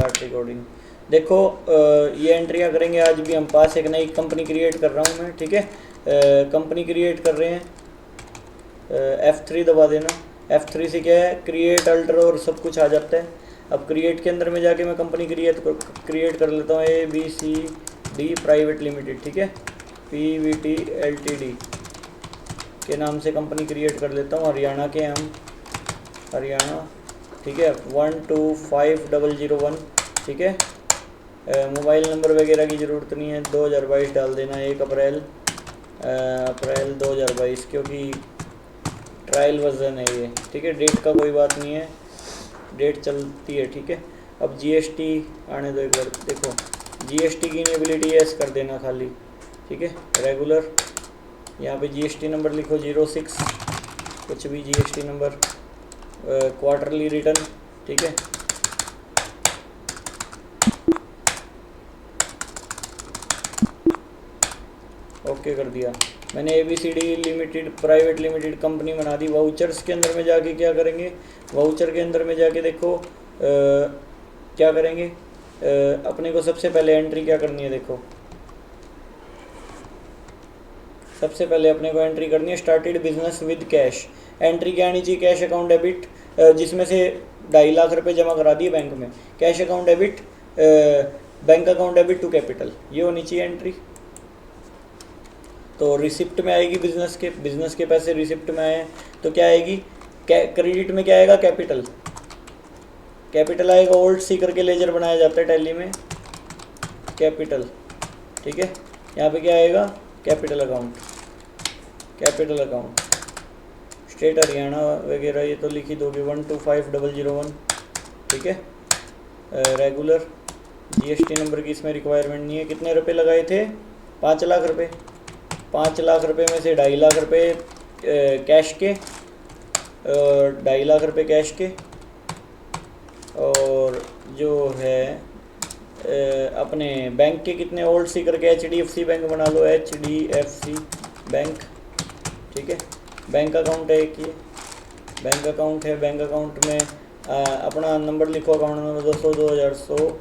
Start recording. देखो ये एंट्रियाँ करेंगे। आज भी हम पास एक नई कंपनी क्रिएट कर रहा हूँ मैं, ठीक है। कंपनी क्रिएट कर रहे हैं, F3 दबा देना। F3 से क्या है, क्रिएट अल्टर और सब कुछ आ जाता है। अब क्रिएट के अंदर में जाके मैं कंपनी क्रिएट कर लेता हूँ, ABCD प्राइवेट लिमिटेड, ठीक है। PVT LTD के नाम से कंपनी क्रिएट कर लेता हूँ। हरियाणा के हम, हरियाणा, ठीक है। 125001, ठीक है। मोबाइल नंबर वगैरह की ज़रूरत नहीं है। 2022 डाल देना, 1 अप्रैल 2022, क्योंकि ट्रायल वर्जन है ये, ठीक है। डेट का कोई बात नहीं है, डेट चलती है, ठीक है। अब GST आने दो एक बार। देखो GST की इनेबिलिटी यस कर देना खाली, ठीक है। रेगुलर, यहाँ पे GST नंबर लिखो 06, कुछ भी GST नंबर। क्वार्टरली रिटर्न, ठीक है। ओके कर दिया मैंने। ABCD limited private limited company बना दी। वाउचर्स के अंदर में जाके क्या करेंगे, वाउचर के अंदर में जाके देखो क्या करेंगे। अपने को सबसे पहले एंट्री क्या करनी है, देखो सबसे पहले अपने को एंट्री करनी है started business with cash. Entry क्या आनी चाहिए, कैश अकाउंट डेबिट, जिसमें से 2.5 लाख रुपए जमा करा दिए बैंक में। Cash account debit, bank account debit to capital, ये होनी चाहिए एंट्री। तो रिसिप्ट में आएगी बिजनेस के पैसे रिसिप्ट में आए तो क्या आएगी, क्रेडिट में क्या आएगा, कैपिटल। कैपिटल आएगा, ओल्ड सी करके लेजर बनाया जाता है टैली में, कैपिटल, ठीक है। यहाँ पे क्या आएगा, capital account, capital account. State Haryana वगैरह ये तो लिख ही दोगे, 125001, ठीक है। रेगुलर, GST नंबर की इसमें रिक्वायरमेंट नहीं है। कितने रुपए लगाए थे, 5 लाख रुपए। 5 लाख रुपए में से 2.5 लाख रुपए कैश के, 2.5 लाख रुपए कैश के, और जो है अपने बैंक के कितने, ओल्ड सी करके HDFC बैंक बना लो, HDFC बैंक, ठीक है। बैंक अकाउंट है एक, ये बैंक अकाउंट है। बैंक अकाउंट में अपना नंबर लिखो, account number 200 2100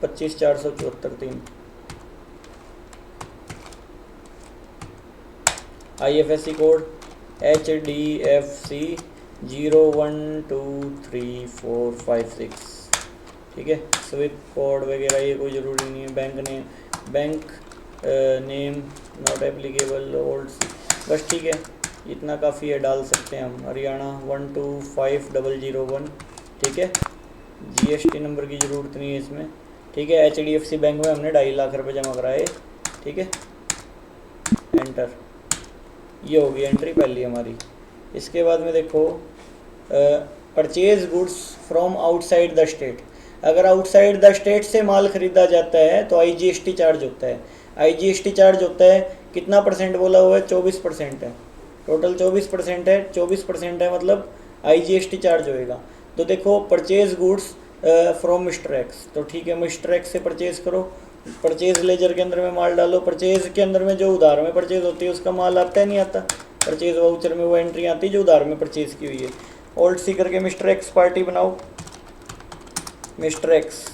25 474 3। IFSC code HDFC 012345 6, ठीक है। स्विफ्ट कोड वगैरह ये कोई ज़रूरी नहीं है। Bank name not applicable, old, बस ठीक है, इतना काफ़ी है, डाल सकते हैं हम। हरियाणा 125001, ठीक है। GST नंबर की ज़रूरत नहीं है इसमें, ठीक है। HDFC बैंक में हमने 2.5 लाख रुपए जमा कराए, ठीक है। एंटर, ये होगी एंट्री पहली हमारी। इसके बाद में देखो purchase goods from outside the state. अगर आउटसाइड द स्टेट से माल खरीदा जाता है तो IGST चार्ज होता है। IGST चार्ज होता है, कितना परसेंट बोला हुआ है, 24% है। टोटल 24% है, 24% है मतलब IGST चार्ज होएगा। तो देखो purchase goods from mister x, तो ठीक है, मिस्टर एक्स से परचेज करो। परचेज लेजर के अंदर में माल डालो। परचेज के अंदर में जो उधार में परचेज होती है उसका माल आता है, नहीं आता। परचेज वाउचर में वो एंट्री आती है जो उधार में परचेज की हुई है। ओल्ड सी करके मिस्टर एक्स पार्टी बनाओ, मिस्टर एक्स।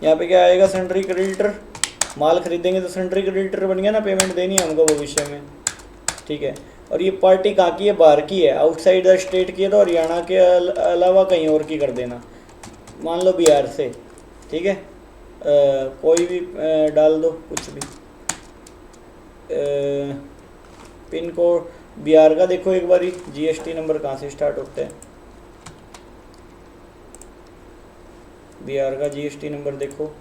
यहाँ पे क्या आएगा, सन्ड्री क्रेडिटर। माल खरीदेंगे तो सन्ड्री क्रेडिटर बन गया ना, पेमेंट देनी है हमको भविष्य में, ठीक है। और ये पार्टी कहाँ की है, बाहर की है, आउटसाइड द स्टेट की है, तो हरियाणा के अलावा कहीं और की कर देना, मान लो बिहार से, ठीक है। कोई भी डाल दो, कुछ भी। पिन कोड बिहार का देखो एक बारी, GST नंबर कहाँ से स्टार्ट होता है, बिहार का GST नंबर देखो।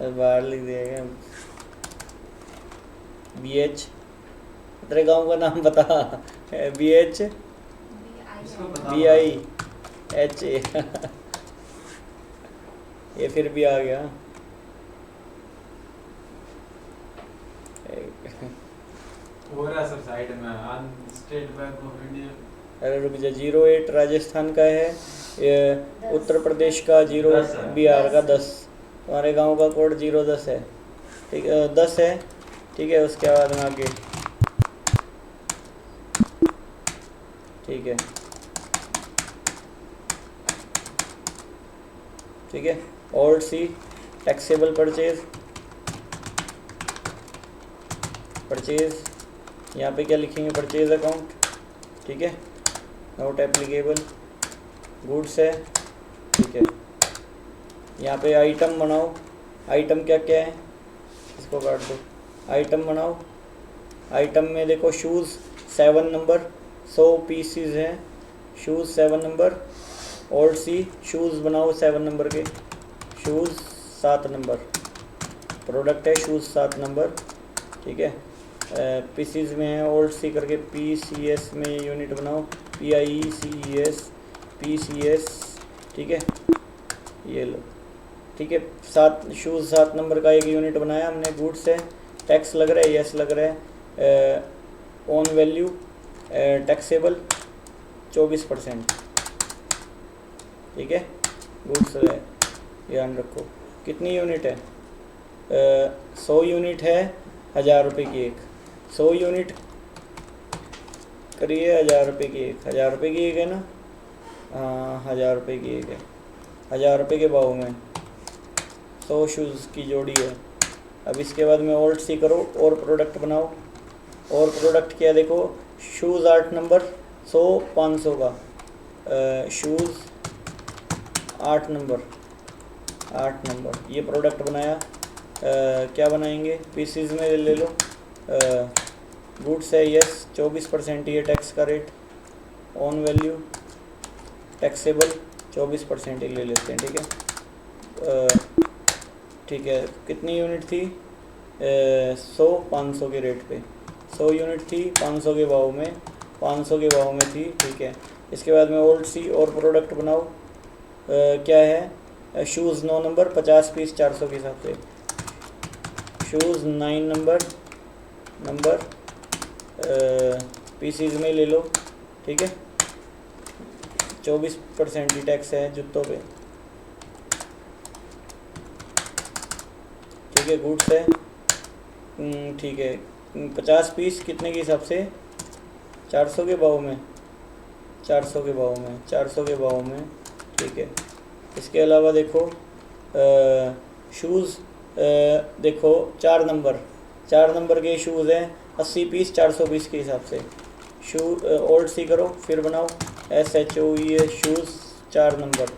बाहर लिख दिया, BH, तेरे गांव का नाम बता, BH BIHA ये फिर भी आ गया। हो रहा सर साइड में, स्टेट बैंक ऑफ इंडिया अरे रुक जा, 08 राजस्थान का है, उत्तर प्रदेश का 0, बिहार का 10, तुम्हारे गांव का कोड 010 है, ठीक है, 10 है, ठीक है। उसके बाद में आगे, ठीक है, ठीक है। ऑल्ट सी टैक्सेबल परचेज, यहाँ पे क्या लिखेंगे, परचेज अकाउंट, ठीक है, नॉट एप्लीकेबल, गुड्स है, ठीक है। यहाँ पे आइटम बनाओ, आइटम क्या क्या है, इसको काट दो, आइटम बनाओ। आइटम में देखो शूज़ 7 नंबर, 100 पीसीज हैं, शूज़ 7 नंबर। ओल्ड सी शूज़ बनाओ 7 नंबर के, शूज़ 7 नंबर, प्रोडक्ट है शूज़ 7 नंबर, ठीक है। पीसीज में है ओल्ड सी करके, पीसीएस में यूनिट बनाओ, PIECES, PCS, ठीक है, ये लो, ठीक है। 7 शूज़ 7 नंबर का एक यूनिट बनाया हमने, गुड्स है, टैक्स लग रहा है, यस लग रहा है, ऑन वैल्यू टैक्सेबल 24%, ठीक है, गुड्स है, ध्यान रखो। कितनी यूनिट है, 100 यूनिट है, 1000 रुपये की एक, 100 यूनिट करिए 1000 रुपये की एक, 1000 रुपये की एक है ना, हाँ 1000 रुपये की एक है, 1000 रुपये के भाव में 100 शूज़ की जोड़ी है। अब इसके बाद में ओल्ड सी करो और प्रोडक्ट बनाओ, और प्रोडक्ट क्या देखो, शूज़ 8 नंबर, 100 500 का, शूज़ 8 नंबर, 8 नंबर, ये प्रोडक्ट बनाया। क्या बनाएंगे, पीसीज में ले लो, गुड्स है, यस 24% ये टैक्स का रेट, ऑन वैल्यू टैक्सेबल 24% ही ले लेते हैं, ठीक है। ठीक है, कितनी यूनिट थी, 100 500 के रेट पे, 100 यूनिट थी 500 के भाव में, 500 के भाव में थी, ठीक है। इसके बाद में ओल्ड सी और प्रोडक्ट बनाओ, क्या है, शूज़ 9 नंबर, 50 पीस 400 के हिसाब से, शूज़ 9 नंबर पीसीज में ले लो, ठीक है, 24% ही टैक्स है जूतों पे, ठीक है। गुड्स है, ठीक है, 50 पीस कितने के हिसाब से, 400 के भाव में, 400 के भाव में, 400 के भाव में, ठीक है। इसके अलावा देखो शूज़, देखो 4 नंबर के शूज़ हैं, 80 पीस 400 पीस के हिसाब से, शू ओल्ड सी करो, फिर बनाओ, SHOE शूज़ 4 नंबर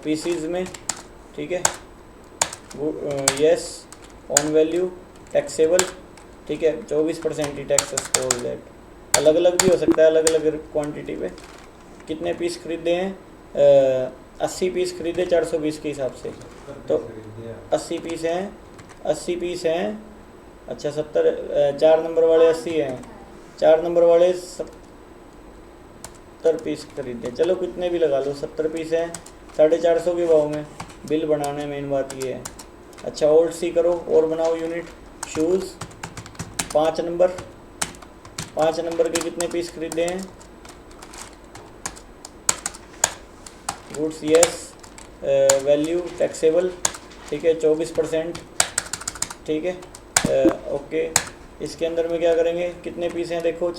पीसीज में, ठीक है, यस, ऑन वैल्यू टैक्सेबल, ठीक है, 24% ही टैक्स ऑल दैट। अलग अलग भी हो सकता है, अलग अलग क्वांटिटी पे। कितने पीस खरीदे हैं, 80 पीस खरीदे 400 पीस के हिसाब से, तो 80 पीस हैं, अच्छा 70, 4 नंबर वाले 80 हैं, 4 नंबर वाले 70 पीस खरीदे, चलो कितने भी लगा लो, 70 पीस हैं, 450 के भाव में, बिल बनाना है, मेन बात ये है। अच्छा ओल्ड सी करो और बनाओ यूनिट, शूज़ 5 नंबर के कितने पीस खरीदे हैं, गुड्स यस, वैल्यू टैक्सेबल, ठीक है, 24%, ठीक है, ओके। इसके अंदर में क्या करेंगे, कितने पीस हैं देखो,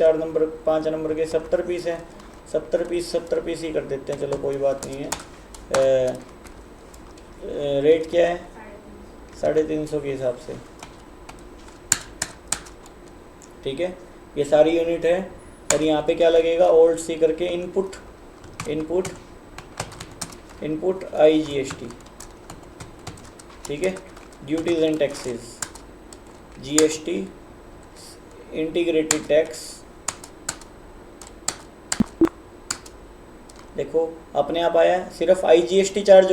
5 नंबर के 70 पीस हैं, 70 पीस ही कर देते हैं, चलो कोई बात नहीं है। रेट क्या है, 350 के हिसाब से, ठीक है, ये सारी यूनिट है। और यहाँ पे क्या लगेगा, ओल्ड सी करके इनपुट IGST, ठीक है, duties and taxes, GST integrated tax, देखो अपने आप आया, सिर्फ IGST चार्ज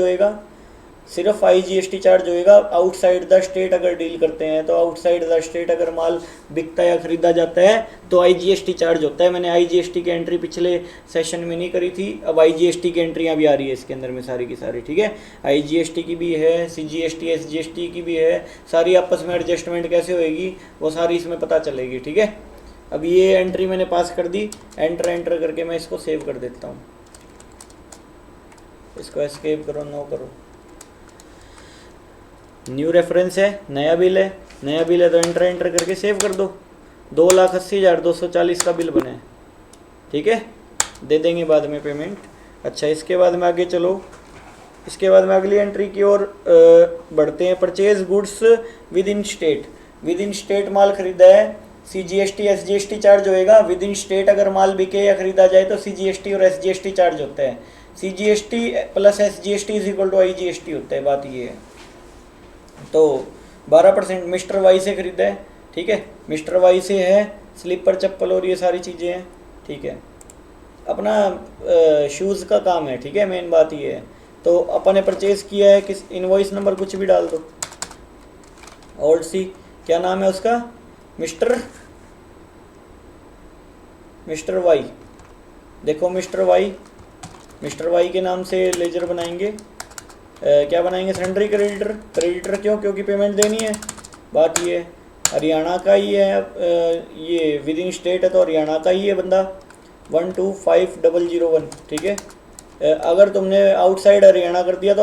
होएगा, आउटसाइड द स्टेट अगर डील करते हैं तो, आउटसाइड द स्टेट अगर माल बिकता या खरीदा जाता है तो IGST चार्ज होता है। मैंने IGST की एंट्री पिछले सेशन में नहीं करी थी, अब IGST की एंट्रियां भी आ रही है इसके अंदर में सारी की सारी, ठीक है। IGST की भी है, CGST SGST की भी है, सारी आपस में एडजस्टमेंट कैसे होएगी वो सारी इसमें पता चलेगी, ठीक है। अब ये एंट्री मैंने पास कर दी, एंटर करके मैं इसको सेव कर देता हूँ। इसको एस्केप करो, नो करो। न्यू रेफरेंस है, नया बिल है, नया बिल है तो एंटर करके सेव कर दो। 2,80,240 का बिल बना है, ठीक है, दे देंगे बाद में पेमेंट। अच्छा, इसके बाद में आगे चलो, इसके बाद में अगली एंट्री की ओर बढ़ते हैं। Purchase goods within state. Within state माल खरीदा है, CGST SGST चार्ज होएगा। विद इन स्टेट अगर माल बिके या खरीदा जाए तो CGST और SGST चार्ज होता है। CGST plus SGST is equal to IGST होता है, बात ये है। तो 12% मिस्टर वाई से खरीदा है, ठीक है, मिस्टर वाई से है, स्लीपर चप्पल और ये सारी चीज़ें हैं, ठीक है, अपना शूज़ का काम है, ठीक है, मेन बात ये है। तो अपन ने परचेज किया है, किस इनवॉइस नंबर कुछ भी डाल दो। ओल्ड सी, क्या नाम है उसका, मिस्टर वाई। देखो मिस्टर वाई के नाम से लेजर बनाएंगे। क्या बनाएंगे, सेंड्री क्रेडिटर क्यों, क्योंकि पेमेंट देनी है, बात ये है। हरियाणा का ही है, ये विद इन स्टेट है तो हरियाणा का ही है बंदा, 125001, ठीक है। अगर तुमने आउटसाइड हरियाणा कर दिया तो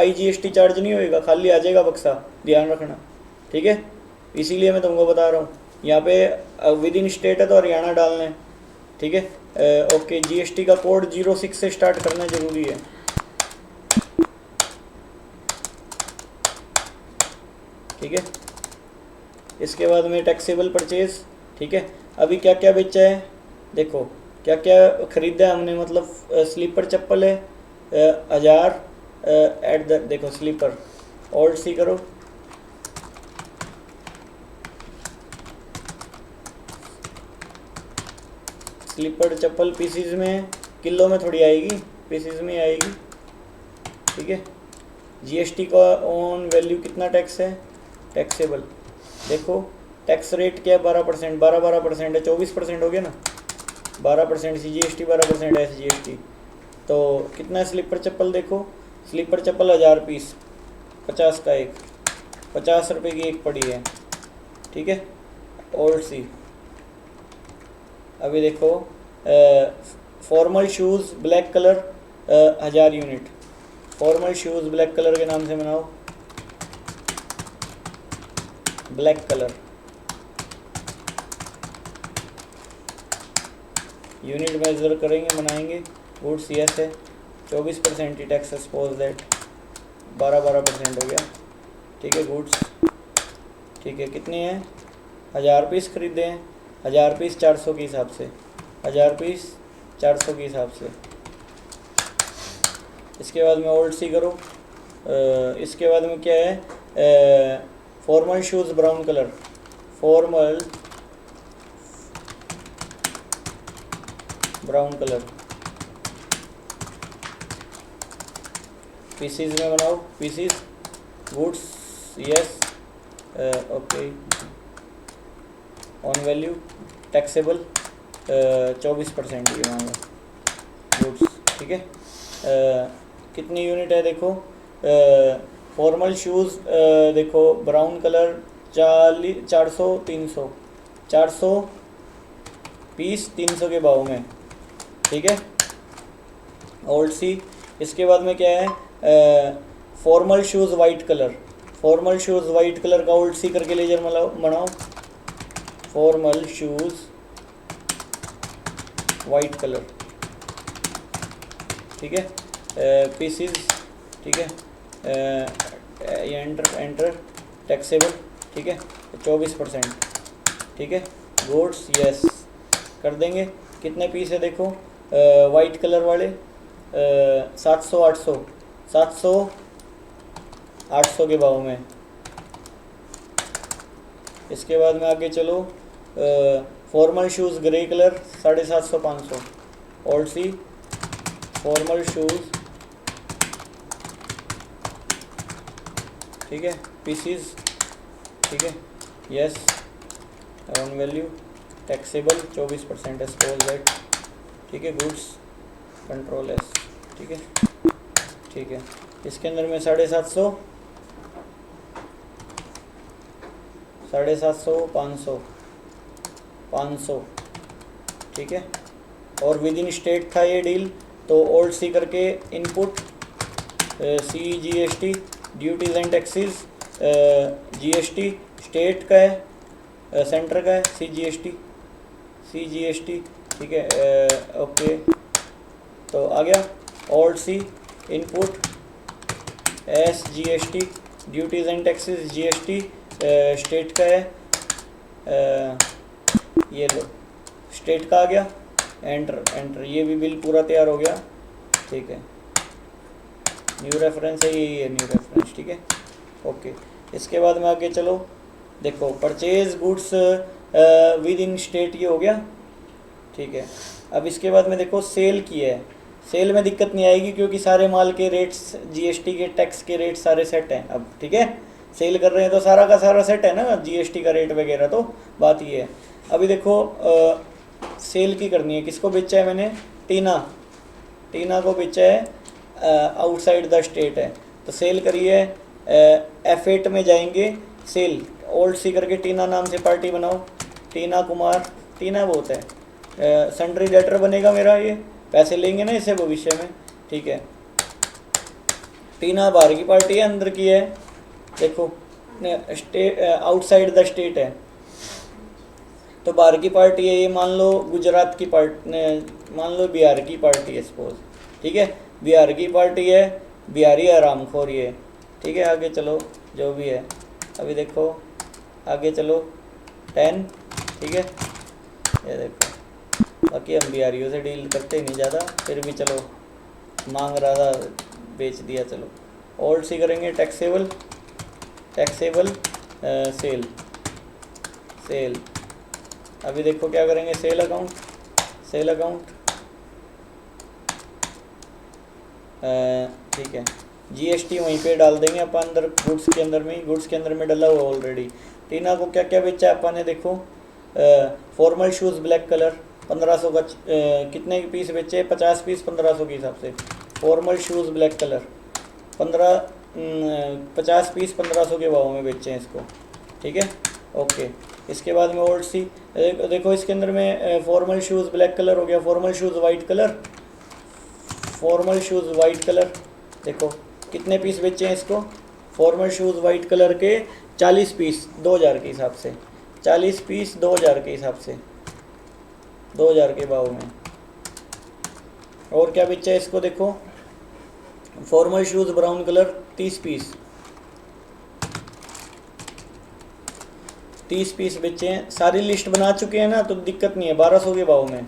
IGST चार्ज नहीं होएगा, खाली आ जाएगा बक्सा, ध्यान रखना, ठीक है। इसीलिए मैं तुमको बता रहा हूँ, यहाँ पे विद इन स्टेट है तो हरियाणा डालना है, ठीक है। ओके, GST का कोड 06 से स्टार्ट करना जरूरी है, ठीक है। इसके बाद में टैक्सेबल परचेज, ठीक है। अभी क्या क्या बेचा है, देखो क्या क्या खरीदा है हमने, मतलब स्लीपर चप्पल है 1000 एट द, देखो स्लीपर, ओल्ड सी करो, स्लीपर चप्पल पीसीज में, किलो में थोड़ी आएगी, पीसीज में आएगी, ठीक है। GST का ऑन वैल्यू कितना टैक्स है, टैक्सेबल, देखो टैक्स रेट क्या है, 12%, 12% है, 24% हो गया ना, 12% CGST, 12% SGST। तो कितना है स्लीपर चप्पल, देखो स्लीपर चप्पल 1000 पीस, 50 का एक, 50 रुपये की एक पड़ी है, ठीक है, ओल्ड सी। अभी देखो formal shoes black colour 1000 unit, formal shoes black colour के नाम से बनाओ, ब्लैक कलर, यूनिट मेजर करेंगे, बनाएंगे, गुड्स यस है, 24% ही टैक्स, सपोज दैट 12% हो गया, ठीक है, गुड्स, ठीक है। कितने हैं, 1000 पीस खरीदे हैं, 1000 पीस 400 के हिसाब से, 1000 पीस 400 के हिसाब से। इसके बाद में ओल्ड सी करो, इसके बाद में क्या है, formal shoes brown colour, formal brown colour, pieces में बनाओ, pieces, goods yes, okay, on value taxable 24% ये मांगा, गुड्स, ठीक है। कितनी यूनिट है, देखो फॉर्मल शूज़, देखो ब्राउन कलर 400 300, 400 पीस 300 के भाव में, ठीक है, ओल्ड सी। इसके बाद में क्या है, formal shoes white colour, formal shoes white colour का ओल्ड सी करके लेजर बनाओ, फॉर्मल शूज़ वाइट कलर, ठीक है, पीसीज, ठीक है, एंटर टैक्सेबल, ठीक है, 24%, ठीक है, गुड्स यस कर देंगे। कितने पीस है, देखो वाइट कलर वाले 700 800, 700 800 के भाव में। इसके बाद में आगे चलो, formal shoes grey colour 750 500, old C, formal shoes, ठीक है, पीसीज, ठीक है, yes, on value taxable 24% suppose that, ठीक है, गुड्स कंट्रोल एस, ठीक है, ठीक है। इसके अंदर में 750 500, 500, ठीक है। और विद इन स्टेट था ये डील, तो ओल्ड सी करके input CGST duties and taxes, GST state का है, सेंटर का है CGST, ठीक है। ओके, तो आ गया old C input SGST duties and taxes GST, state का है, ये लो स्टेट का आ गया, एंटर। ये भी बिल पूरा तैयार हो गया, ठीक है। न्यू रेफरेंस है, यही है न्यू रेफरेंस, ठीक है। ओके, इसके बाद में आगे चलो, देखो purchase goods within state ये हो गया, ठीक है। अब इसके बाद में देखो सेल की है, सेल में दिक्कत नहीं आएगी क्योंकि सारे माल के रेट्स, GST के टैक्स के रेट सारे सेट हैं अब, ठीक है। सेल कर रहे हैं तो सारा का सारा सेट है ना, GST का रेट वगैरह, तो बात ये है। अभी देखो सेल की करनी है, किसको बेचा है मैंने, टीना को बेचा है, आउटसाइड द स्टेट है, तो सेल करिए। F8 में जाएंगे, सेल ओल्ड सी करके टीना नाम से पार्टी बनाओ, टीना कुमार, टीना बहुत है, सन्ड्री लेटर बनेगा मेरा, ये पैसे लेंगे ना इससे भविष्य में, ठीक है। टीना बाहर की पार्टी है, अंदर की है, देखो आउटसाइड द स्टेट है, तो बाहर की पार्टी है ये, मान लो गुजरात की पार्टी, मान लो बिहार की पार्टी है सपोज, ठीक है। बिहार की पार्टी है, बिहारी आरामखोर ये, ठीक है। आगे चलो, जो भी है, अभी देखो आगे चलो 10, ठीक है। ये देखो, बाकी हम बिहारियों से डील करते ही नहीं ज़्यादा, फिर भी चलो मांग रहा था, बेच दिया, चलो। ओल्ड सी करेंगे, टैक्सेबल सेल। अभी देखो क्या करेंगे, सेल अकाउंट, ठीक है। GST वहीं पे डाल देंगे अपन अंदर, गुड्स के अंदर में डला हुआ ऑलरेडी। टीना को क्या क्या बेचा है अपन ने, देखो फॉर्मल शूज़ ब्लैक कलर 1500 का, कितने के पीस बेचे, 50 पीस 1500 के हिसाब से। Formal shoes black colour 50 piece 1500 के भाव में बेचे हैं इसको, ठीक है। ओके, इसके बाद में ओल्ड सी, देखो इसके अंदर में फॉर्मल शूज़ ब्लैक कलर हो गया, फॉर्मल शूज़ वाइट कलर, देखो कितने पीस बेचे हैं इसको, फॉर्मल शूज़ वाइट कलर के 40 पीस 2000 के हिसाब से, 40 पीस 2000 के हिसाब से, 2000 के भाव में। और क्या बेचा है इसको, देखो formal shoes brown colour 30 piece बेचे हैं। सारी लिस्ट बना चुके हैं ना, तो दिक्कत नहीं है, 1200 के भाव में।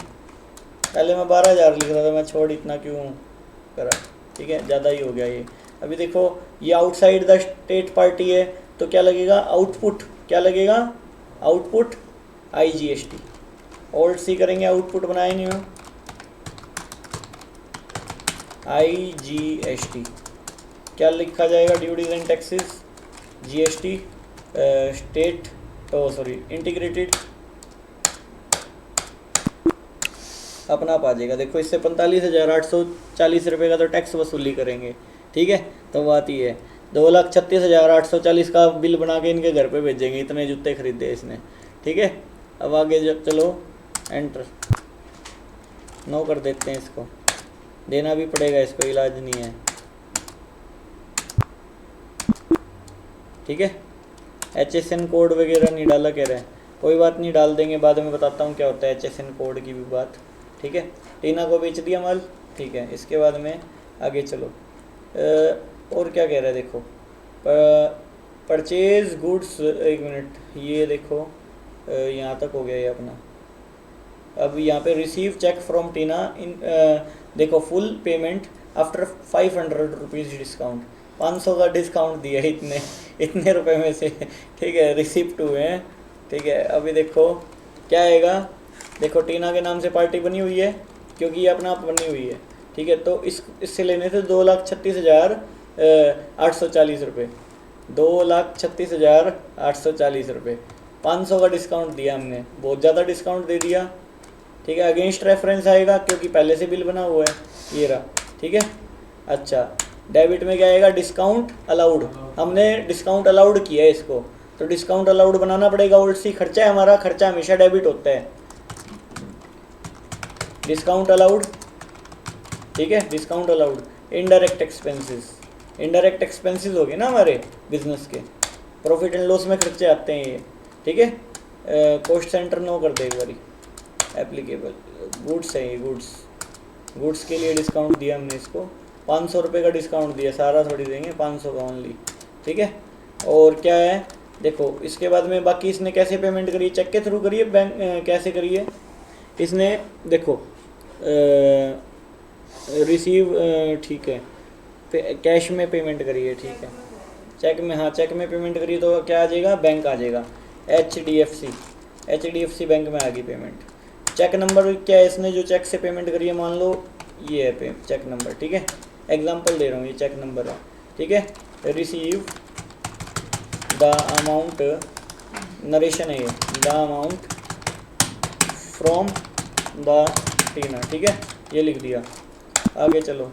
पहले मैं 12000 लिख रहा था, मैं छोड़ इतना क्यों करा, ठीक है, ज़्यादा ही हो गया ये। अभी देखो ये आउटसाइड द स्टेट पार्टी है, तो क्या लगेगा, आउटपुट IGST। ओल्ड सी करेंगे, आउटपुट बनाए नहीं हो, IGST। क्या लिखा जाएगा, duties and taxes GST, state, integrated अपना आप आ जाएगा। देखो इससे 45,840 रुपये का तो टैक्स वसूली करेंगे, ठीक है। तो बात ये है, 2,36,840 का बिल बना के इनके घर पे भेजेंगे, इतने जूते खरीदे इसने, ठीक है। अब आगे चलो, एंटर, नो कर देते हैं इसको, देना भी पड़ेगा इसको, इलाज नहीं है, ठीक है। HSN कोड वगैरह नहीं डाला कह रहे हैं, कोई बात नहीं, डाल देंगे, बाद में बताता हूँ क्या होता है HSN कोड की भी बात, ठीक है। टीना को बेच दिया माल, ठीक है। इसके बाद में आगे चलो, और क्या कह रहा है, देखो परचेज गुड्स, एक मिनट, ये देखो यहाँ तक हो गया ये अपना। अब यहाँ पे रिसीव चेक फ्रॉम टीना इन, देखो full payment after 500 rupees discount, 500 का डिस्काउंट दिया है इतने रुपए में से, ठीक है, रिसिप्ट हुए हैं, ठीक है। अभी देखो क्या आएगा, देखो टीना के नाम से पार्टी बनी हुई है, क्योंकि ये अपना आप बनी हुई है, ठीक है। तो इससे लेने थे 2,36,840 रुपये, 2,36,840 रुपये, 500 का डिस्काउंट दिया हमने, बहुत ज़्यादा डिस्काउंट दे दिया, ठीक है। अगेंस्ट रेफरेंस आएगा क्योंकि पहले से बिल बना हुआ है, ये रहा, ठीक है। अच्छा, डेबिट में क्या आएगा, डिस्काउंट अलाउड, हमने डिस्काउंट अलाउड किया है इसको, तो तो डिस्काउंट अलाउड बनाना पड़ेगा। ओल्ड सी खर्चा है हमारा, खर्चा हमेशा डेबिट होता है। डिस्काउंट अलाउड, ठीक है, discount allowed. Indirect expenses, indirect expenses हो गए ना हमारे बिजनेस के, प्रॉफिट एंड लॉस में खर्चे आते हैं ये, ठीक है। कॉस्ट सेंटर नो कर दे एक बारी, एप्लीकेबल। गुड्स है ये, गुड्स के लिए डिस्काउंट दिया हमने इसको, 500 रुपये का डिस्काउंट दिया, सारा थोड़ी देंगे, 500 का ओनली, ठीक है। और क्या है देखो, इसके बाद में बाकी इसने कैसे पेमेंट करी है, चेक के थ्रू करिए, बैंक कैसे करी है इसने, देखो रिसीव, ठीक है, कैश में पेमेंट करी है, ठीक है, चेक में, हाँ चेक में पेमेंट करिए तो क्या आ जाएगा, बैंक आ जाएगा, HDFC बैंक में आ गई पेमेंट। चेक नंबर क्या है, इसने जो चेक से पेमेंट करी है, मान लो ये है चेक नंबर, ठीक है, एग्जांपल दे रहा हूँ, ये चेक नंबर है, ठीक है। रिसीव द अमाउंट, नरेशन है ये, द अमाउंट फ्रॉम द टीना, ठीक है, ये लिख दिया। आगे चलो,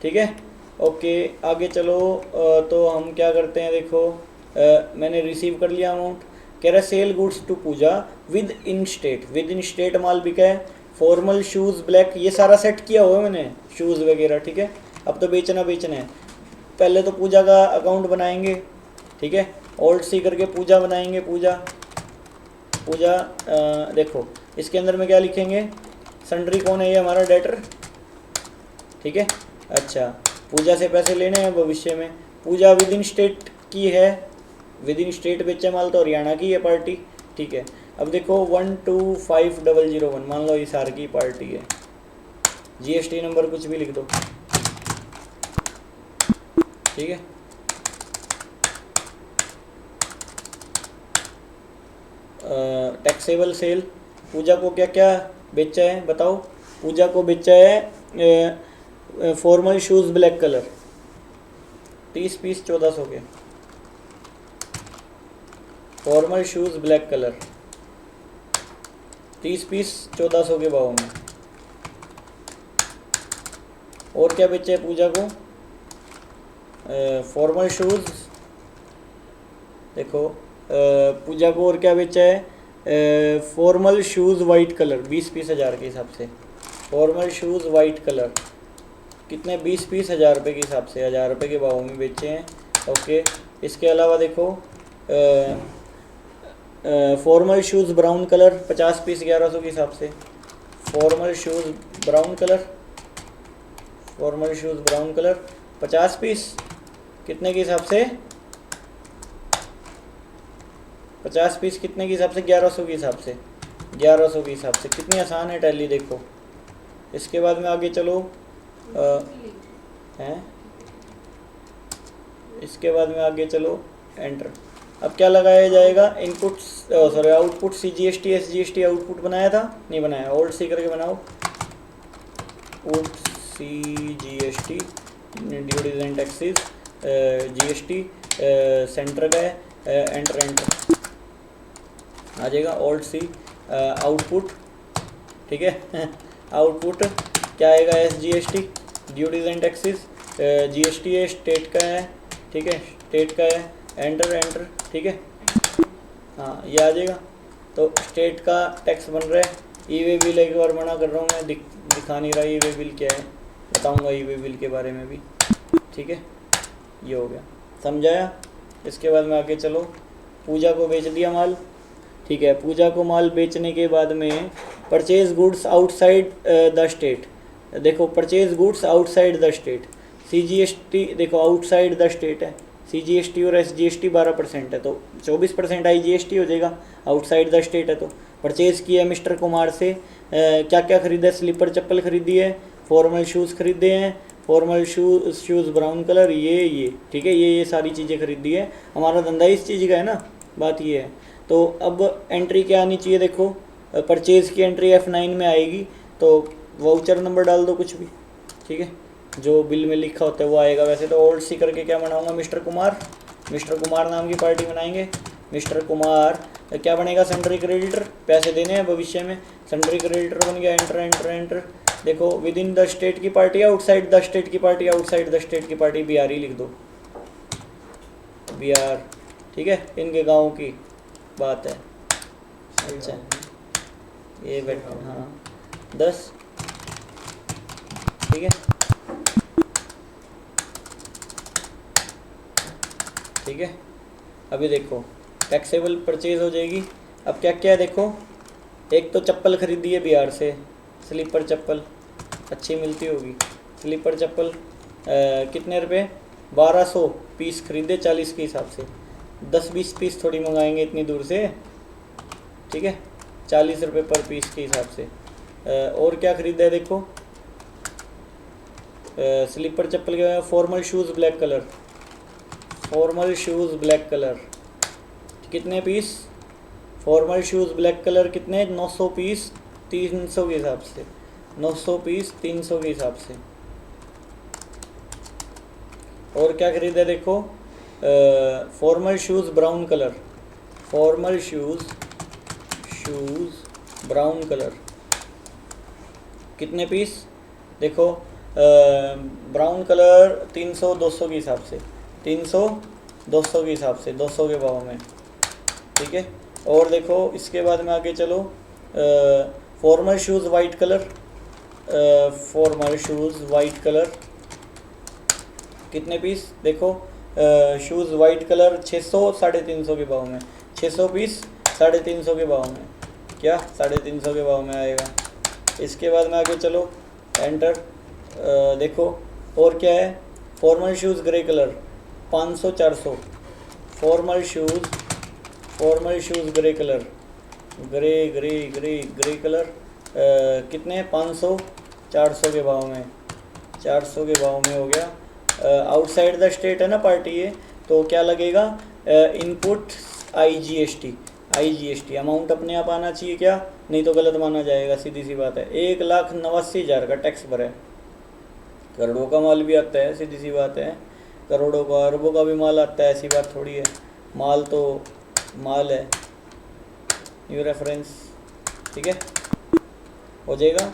ठीक है, ओके आगे चलो। तो हम क्या करते हैं, देखो मैंने रिसीव कर लिया अमाउंट, कह रहा है sale goods to Puja within state माल बिका है, फॉर्मल शूज़ ब्लैक, ये सारा सेट किया हुआ है मैंने, शूज़ वगैरह, ठीक है। अब तो बेचना है, पहले तो पूजा का अकाउंट बनाएंगे, ठीक है, ओल्ड सी करके पूजा बनाएंगे, पूजा देखो इसके अंदर में क्या लिखेंगे, सन्ड्री कौन है, ये हमारा डेटर, ठीक है। अच्छा, पूजा से पैसे लेने हैं भविष्य में, पूजा विद इन स्टेट की है, विद इन स्टेट बेचा माल तो हरियाणा की है पार्टी, ठीक है। अब देखो 125001, मान लो हिसार की पार्टी है, GST नंबर कुछ भी लिख दो, ठीक है। टैक्सेबल सेल, पूजा को क्या क्या बेचा है बताओ, पूजा को बेचा है formal shoes black colour, 30 piece 1400 के, formal shoes black colour 30 piece 1400 के भाव में। और क्या बेचा है पूजा को, फॉर्मल शूज़, देखो पूजा को और क्या बेचा है, formal shoes white colour 20 piece 1000 के हिसाब से, फॉर्मल शूज़ वाइट कलर कितने, 20 पीस 1000 रुपये के हिसाब से, 1000 रुपये के भाव में बेचे हैं, ओके। इसके अलावा देखो formal shoes brown colour 50 piece 1100 के हिसाब से, formal shoes brown colour, formal shoes brown colour 50 piece कितने के हिसाब से, 50 पीस कितने के हिसाब से, 1100 के हिसाब से, 1100 के हिसाब से। कितनी आसान है टैली देखो। इसके बाद में आगे चलो, हैं, इसके बाद में आगे चलो, एंटर। अब क्या लगाया जाएगा, input sorry output, CGST SGST output बनाया था, नहीं बनाया, ओल्ड सी करके बनाओ, out CGST duties and taxes, GST centre का है, एंटर आ जाएगा, ओल्ड सी आउटपुट, ठीक है। आउटपुट क्या आएगा, SGST duties and taxes, GST है, स्टेट का है, ठीक है, स्टेट का है, एंटर, ठीक है, हाँ ये आ जाएगा। तो स्टेट का टैक्स बन रहा है, ई-वे बिल एक बार मना कर रहा हूँ मैं, दिखा नहीं रहा ई-वे बिल क्या है, बताऊँगा ई-वे बिल के बारे में भी, ठीक है। ये हो गया, समझाया। इसके बाद में आगे चलो, पूजा को बेच दिया माल, ठीक है। पूजा को माल बेचने के बाद में purchase goods outside the state, देखो purchase goods outside the state, CGST देखो आउटसाइड द स्टेट है, CGST और SGST 12% है, तो 24% IGST हो जाएगा, आउटसाइड द स्टेट है। तो परचेज़ किया है मिस्टर कुमार से, क्या क्या खरीदा है, स्लीपर चप्पल खरीदी है, फॉर्मल शूज़ खरीदे हैं, फॉर्मल शूज़ ब्राउन कलर, ये ठीक है, ये सारी चीज़ें खरीदी है, हमारा धंधा इस चीज़ का है ना, बात ये है। तो अब एंट्री क्या आनी चाहिए, देखो परचेज़ की एंट्री F9 में आएगी, तो वाउचर नंबर डाल दो कुछ भी, ठीक है, जो बिल में लिखा होता है वो आएगा। वैसे तो ओल्ड सी करके क्या बनाऊंगा, मिस्टर कुमार नाम की पार्टी बनाएंगे, मिस्टर कुमार क्या बनेगा, सन्ड्री क्रेडिटर, पैसे देने हैं भविष्य में, सन्ड्री क्रेडिटर बन गया, एंटर। देखो विद इन द स्टेट की पार्टी, आउटसाइड द स्टेट की पार्टी, आउटसाइड द स्टेट की पार्टी बिहार ही लिख दो, बिहार, ठीक है, इनके गाँव की बात है। अच्छा ये बैठ, हाँ 10, ठीक है ठीक है। अभी देखो टैक्सेबल परचेज हो जाएगी। अब क्या क्या है देखो, एक तो चप्पल खरीदी है बिहार से, स्लीपर चप्पल अच्छी मिलती होगी। स्लीपर चप्पल कितने रुपए, 1200 पीस खरीदे 40 के हिसाब से। 10-20 पीस थोड़ी मंगाएंगे इतनी दूर से, ठीक है, 40 रुपये पर पीस के हिसाब से। और क्या खरीदा है देखो, स्लीपर चप्पल के, formal shoes black colour, formal shoes black colour कितने piece, formal shoes black colour कितने, 900 पीस 300 के हिसाब से, 900 पीस 300 के हिसाब से। और क्या खरीदा देखो, formal shoes brown colour, formal shoes brown colour कितने पीस देखो, ब्राउन कलर 300-200 के हिसाब से, 300-200 के हिसाब से, 200 के भाव में, ठीक है। और देखो इसके बाद में आगे चलो, formal shoes white colour, formal shoes white colour कितने पीस देखो, शूज़ वाइट कलर 600 350 के भाव में, 600 पीस 350 के भाव में, क्या 350 के भाव में आएगा। इसके बाद में आगे चलो एंटर, देखो और क्या है, formal shoes grey colour 500-400, formal shoes grey colour, grey colour कितने, 500-400 के भाव में, 400 के भाव में हो गया। आउटसाइड द स्टेट है ना पार्टी ये, तो क्या लगेगा, इनपुट IGST अमाउंट अपने आप आना चाहिए क्या, नहीं तो गलत माना जाएगा, सीधी सी बात है। 1,89,000 का टैक्स भरा है, करोड़ों का माल भी आता है, सीधी सी बात है, करोड़ों का अरबों का भी माल आता है, ऐसी बात थोड़ी है, माल तो माल है। न्यू रेफरेंस, ठीक है हो जाएगा।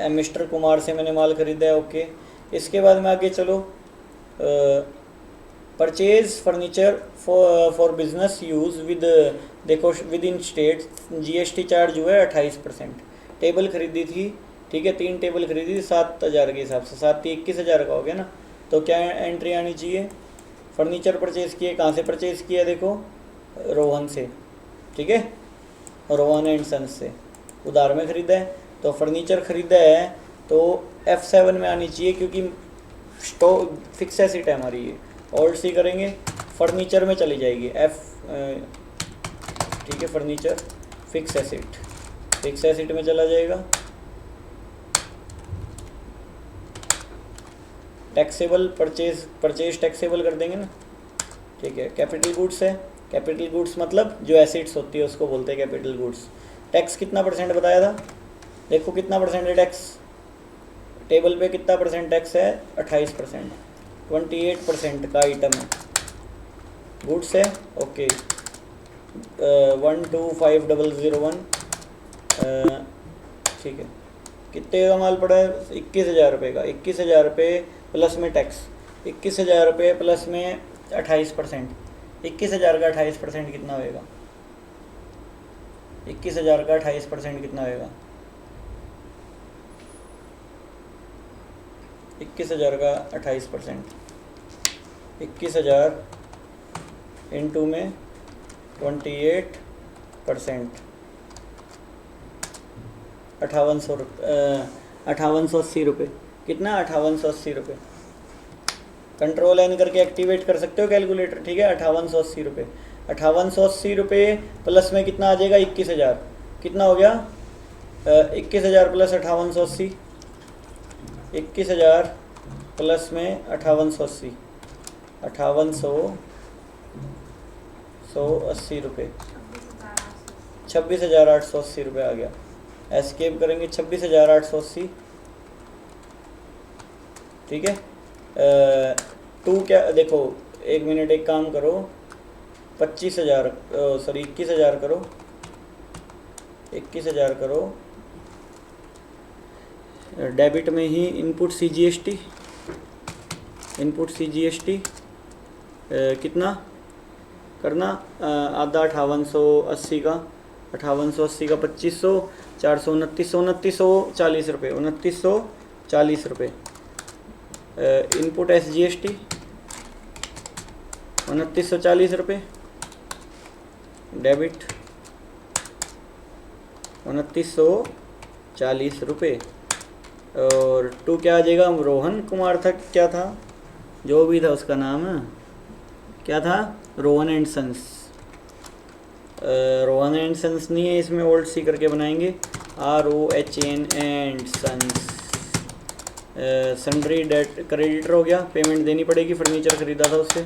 मिस्टर कुमार से मैंने माल खरीदा है, ओके। इसके बाद में आगे चलो, purchase furniture for business use with, देखो within state GST charge हुआ है 28%। टेबल खरीदी थी, ठीक है, 3 टेबल खरीदी थी 7,000 के हिसाब से, 7 21,000 का हो गया ना, तो क्या एंट्री आनी चाहिए, फर्नीचर परचेज़ किए, कहाँ से परचेज़ किया देखो, रोहन से, ठीक है, रोहन एंड सन्स से उधार में ख़रीदा है। तो फर्नीचर ख़रीदा है तो F7 में आनी चाहिए, क्योंकि स्टॉक फिक्स एसेट है हमारी ये। ऑल्ट सी करेंगे, फर्नीचर में चली जाएगी ठीक है, फर्नीचर फिक्स एसेट में चला जाएगा। टैक्सेबल परचेज टैक्सेबल कर देंगे ना, ठीक है। कैपिटल गुड्स है, कैपिटल गुड्स मतलब जो एसेट्स होती है उसको बोलते हैं कैपिटल गुड्स। टैक्स कितना % बताया था, देखो कितना % है टैक्स, टेबल पे कितना % टैक्स है, 28%, 28% का आइटम है, गुड्स है, ओके। 125,001, ठीक है। कितने का माल पड़ा है, 21,000 रुपये का, 21,000 रुपये प्लस में टैक्स, 21,000 रुपये प्लस में 28%, 21,000 का 28% कितना होएगा, 21,000 का 28% कितना होएगा, 21,000 का 28%, 21,000 इंटू में 28%, 5880 रुपये, कितना 5880 रुपये। कंट्रोल एन करके एक्टिवेट कर सकते हो कैलकुलेटर, ठीक है। 5880 रुपये, 5880 रुपये प्लस में कितना आ जाएगा, 21,000, कितना हो गया, 21,000 प्लस 5880, 21,000 प्लस में 5880, 5880 रुपये, 26,880 रुपये आ गया। एस्केप करेंगे, 26,880, ठीक है। टू क्या देखो, 1 मिनट, एक काम करो, 25,000 सॉरी 21,000 करो, 21,000 करो, डेबिट में ही इनपुट CGST कितना करना आधा 5880 का 2500 400 2940 रुपये 2940 रुपये। इनपुट SGST 2940 रुपये, डेबिट 2940 रुपये। और टू क्या आ जाएगा, रोहन कुमार था, क्या था जो भी था उसका नाम क्या था, Rohan and sons. Rohan and sons नहीं है इसमें, ओल्ड सी करके बनाएंगे ROHN and sons. Sundry debt creditor हो गया, पेमेंट देनी पड़ेगी, फर्नीचर खरीदा था उससे।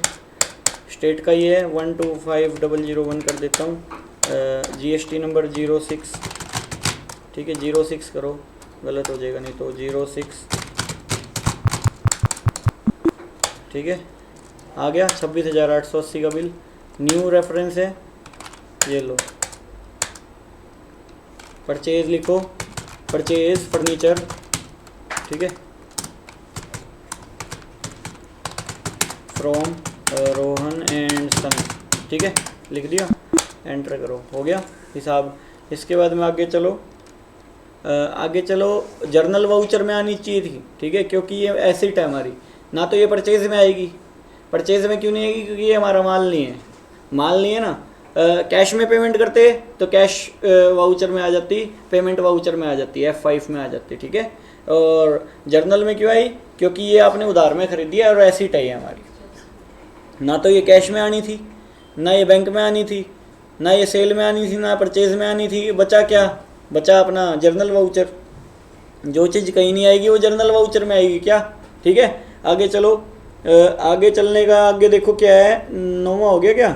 स्टेट का ये है 125001 कर देता हूँ। GST नंबर 06, ठीक है 06 करो, गलत हो जाएगा नहीं तो 06, ठीक है आ गया 26,880 का बिल। न्यू रेफरेंस है, ये लो, परचेज लिखो, परचेज फर्नीचर, ठीक है फ्रॉम रोहन एंड सन, ठीक है लिख दिया, एंटर करो, हो गया हिसाब। इसके बाद में आगे चलो जर्नल वाउचर में आनी चाहिए थी, ठीक है क्योंकि ये एसेट है हमारी, ना तो ये परचेज में आएगी। परचेज में क्यों नहीं आएगी, क्योंकि ये हमारा माल नहीं है ना। कैश में पेमेंट करते तो कैश वाउचर में आ जाती, पेमेंट वाउचर में आ जाती, F5 में आ जाती, ठीक है। और जर्नल में क्यों आई, क्योंकि ये आपने उधार में खरीदी है और एसेट है हमारी, ना तो ये कैश में आनी थी, ना ये बैंक में आनी थी, ना ये सेल में आनी थी, ना परचेज में आनी थी। बचा क्या, बचा अपना जर्नल वाउचर। जो चीज़ कहीं नहीं आएगी वो जर्नल वाउचर में आएगी क्या, ठीक है। आगे चलो, आगे चलने का, आगे देखो क्या है, 9वां हो गया क्या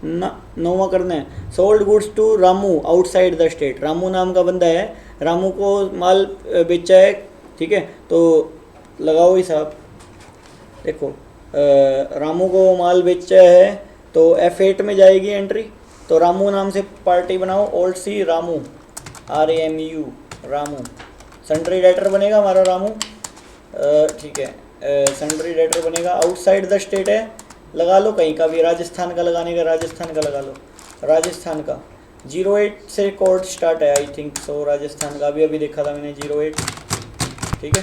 ना, 9वां करना है। Sold goods to Ramu outside the state. Ramu नाम का बंदा है, रामू को माल बेचा है, ठीक है तो लगाओ हिसाब। देखो रामू को माल बेचा है तो F8 में जाएगी एंट्री, तो रामू नाम से पार्टी बनाओ, old C Ramu, RAMU Ramu. Sundry debtor बनेगा हमारा रामू, ठीक है सन्ड्री डेटर बनेगा। आउटसाइड द स्टेट है, लगा लो कहीं का भी, राजस्थान का लगाने का, राजस्थान का लगा लो, राजस्थान का। 08 से कोड स्टार्ट है आई थिंक सो, राजस्थान का अभी देखा था मैंने 08, ठीक है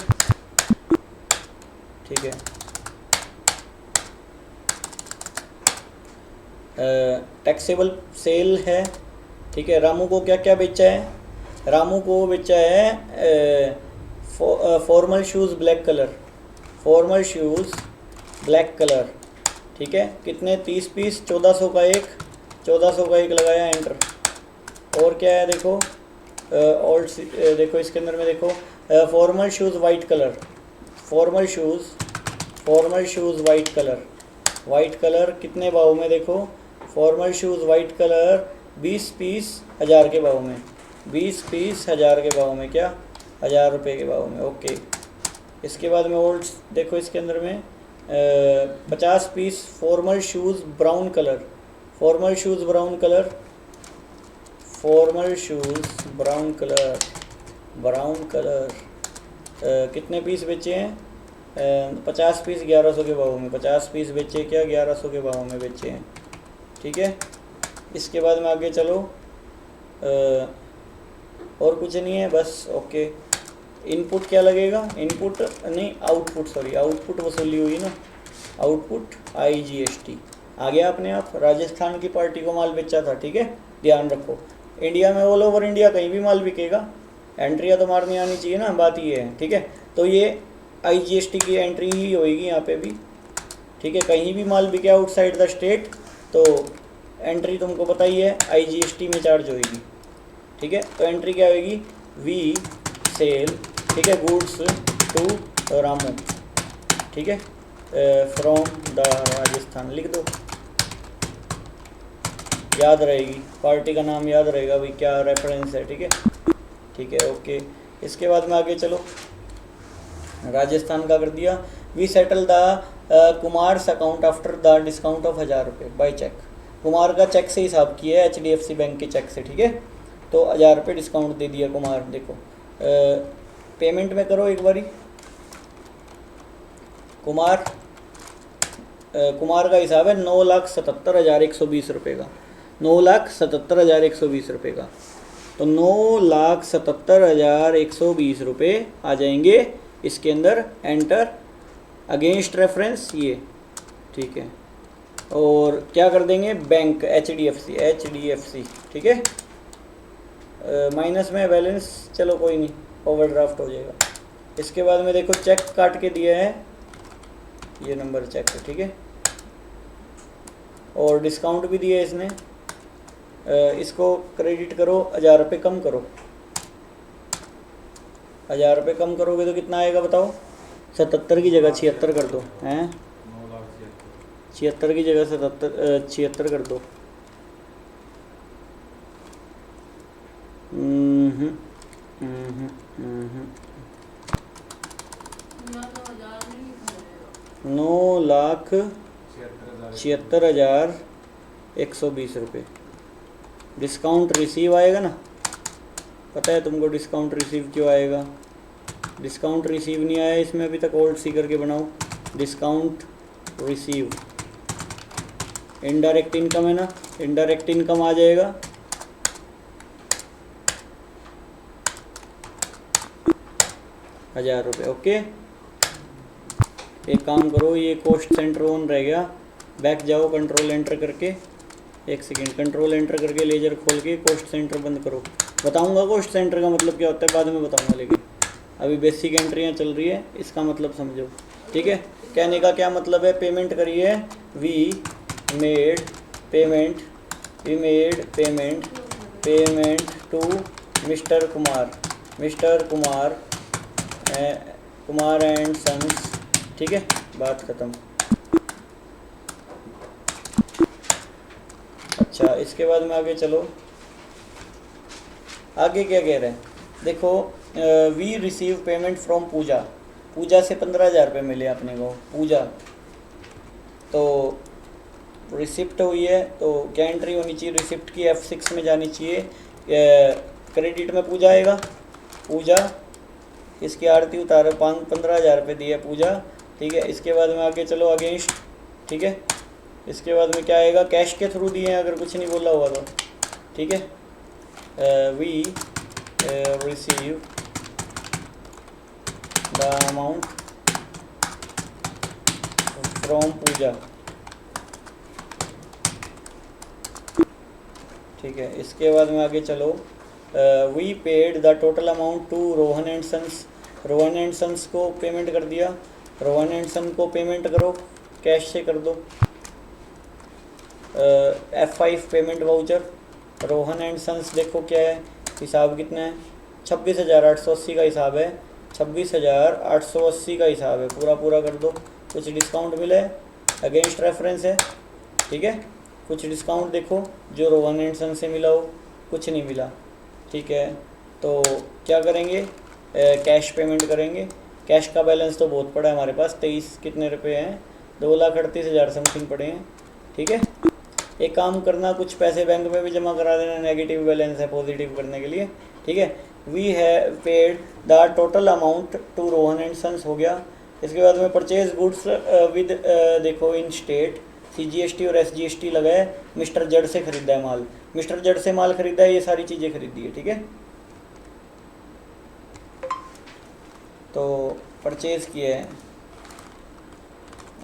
ठीक है। टैक्सेबल सेल है, ठीक है। रामू को क्या क्या बेचा है, रामू को बेचा है formal shoes black colour, formal shoes black colour, ठीक है। कितने, 30 पीस, 1400 का एक, 1400 का एक लगाया, एंटर। और क्या है देखो, और देखो इसके अंदर में देखो formal shoes white colour, formal shoes white colour, white colour कितने भाव में देखो, formal shoes white colour 20 piece 1000 के भाव में, 20 पीस 1000 के भाव में, क्या 1000 रुपये के भाव में, ओके। इसके बाद में ओल्ड देखो इसके अंदर में 50 piece formal shoes brown colour, formal shoes brown colour, formal shoes brown colour, brown colour कितने पीस बेचे हैं, 50 पीस 1100 के भाव में, 50 पीस बेचे क्या, 1100 के भाव में बेचे हैं, ठीक है। इसके बाद में आगे चलो, और कुछ नहीं है बस, ओके। इनपुट क्या लगेगा, इनपुट नहीं आउटपुट, सॉरी आउटपुट वसूली हुई ना, आउटपुट IGST आ गया अपने आप। राजस्थान की पार्टी को माल बेचा था, ठीक है ध्यान रखो। इंडिया में ऑल ओवर इंडिया कहीं भी माल बिकेगा, एंट्रियाँ तो मारनी आनी चाहिए ना, बात ये है, ठीक है। तो ये IGST की एंट्री ही होएगी यहाँ पे भी, ठीक है। कहीं भी माल बिके आउटसाइड द स्टेट तो एंट्री तुमको पता ही है IGST में चार्ज होएगी, ठीक है। तो एंट्री क्या होएगी, वी सेल, ठीक है, गुड्स टू रामू, ठीक है, फ्रॉम द राजस्थान लिख दो, याद रहेगी, पार्टी का नाम याद रहेगा भाई, क्या रेफरेंस है, ठीक है ठीक है ओके। इसके बाद में आगे चलो, राजस्थान का कर दिया। We settle the Kumar's account after the discount off 1000 रुपये बाई चेक। कुमार का चेक से हिसाब किया है, HDFC बैंक के चेक से, ठीक है। तो 1000 रुपये डिस्काउंट दे दिया कुमार, देखो पेमेंट में करो एक बारी, कुमार कुमार का हिसाब है 9,77,120 रुपये का, 9,77,120 रुपये का। तो 9,77,120 रुपये आ जाएंगे इसके अंदर। एंटर अगेंस्ट रेफरेंस ये, ठीक है। और क्या कर देंगे, बैंक HDFC, ठीक है। माइनस में बैलेंस, चलो कोई नहीं, ओवरड्राफ्ट हो जाएगा। इसके बाद में देखो चेक काट के दिया है, ये नंबर चेक है, ठीक है। और डिस्काउंट भी दिया है इसने। इसको क्रेडिट करो, 1,000 रुपये कम करो। 1,000 रुपये कम करोगे तो कितना आएगा बताओ? 77 की जगह 76 कर दो, हैं? 76 की जगह 76 कर दो। नौ लाख 76,120 रुपये। डिस्काउंट रिसीव आएगा ना, पता है तुमको डिस्काउंट रिसीव क्यों आएगा? डिस्काउंट रिसीव नहीं आया इसमें अभी तक, ओल्ड सी करके बनाओ डिस्काउंट रिसीव। इनडायरेक्ट इनकम है ना, इनडायरेक्ट इनकम आ जाएगा 1,000 रुपये। ओके, एक काम करो, ये कॉस्ट सेंटर ऑन रह गया, बैक जाओ, कंट्रोल एंटर करके, एक सेकेंड, कंट्रोल एंटर करके लेजर खोल के कॉस्ट सेंटर बंद करो। बताऊंगा कॉस्ट सेंटर का मतलब क्या होता है बाद में बताऊंगा, लेकिन अभी बेसिक एंट्रियाँ चल रही है, इसका मतलब समझो, ठीक है। कहने का क्या मतलब है, पेमेंट करिए, we made payment to mister Kumar and sons, ठीक है, बात खत्म। अच्छा, इसके बाद में आगे चलो, आगे क्या कह रहे हैं देखो। वी रिसीव पेमेंट फ्रॉम पूजा से 15,000 रुपये मिले अपने को, पूजा तो रिसिप्ट हुई है, तो क्या एंट्री होनी चाहिए, रिसिप्ट की F6 में जानी चाहिए। क्रेडिट में पूजा आएगा, पूजा इसकी आरती उतारो, 15,000 रुपये दिए पूजा, ठीक है। इसके बाद में आगे चलो अगेंस्ट, ठीक है। इसके बाद में क्या आएगा, कैश के थ्रू दिए हैं अगर कुछ नहीं बोला हुआ तो, ठीक है। We receive the amount from Puja, ठीक है। इसके बाद में आगे चलो, we paid the total amount to Rohan and sons, Rohan and sons को पेमेंट कर दिया, रोहन एंड सन को पेमेंट करो, कैश से कर दो। F5 payment voucher, Rohan and sons देखो क्या है, हिसाब कितना है, 26,880 का हिसाब है, 26,880 का हिसाब है, पूरा कर दो। कुछ डिस्काउंट मिला है, अगेंस्ट रेफरेंस है, ठीक है। कुछ डिस्काउंट देखो जो रोहन एंड सन से मिला हो, कुछ नहीं मिला, ठीक है। तो क्या करेंगे, कैश पेमेंट करेंगे। कैश का बैलेंस तो बहुत पड़ा है हमारे पास, 23 कितने रुपए हैं, 2,38,000 समथिंग पड़े हैं, ठीक है। एक काम करना, कुछ पैसे बैंक में भी जमा करा देना, नेगेटिव बैलेंस है पॉजिटिव करने के लिए, ठीक है। We have paid the total amount to Rohan and sons हो गया। इसके बाद में परचेज गुड्स विद देखो इन स्टेट, CGST और SGST लगा है, मिस्टर जड से खरीदा है माल, मिस्टर जड से माल खरीदा है, ये सारी चीज़ें खरीदी है, ठीक है। तो परचेज किए हैं,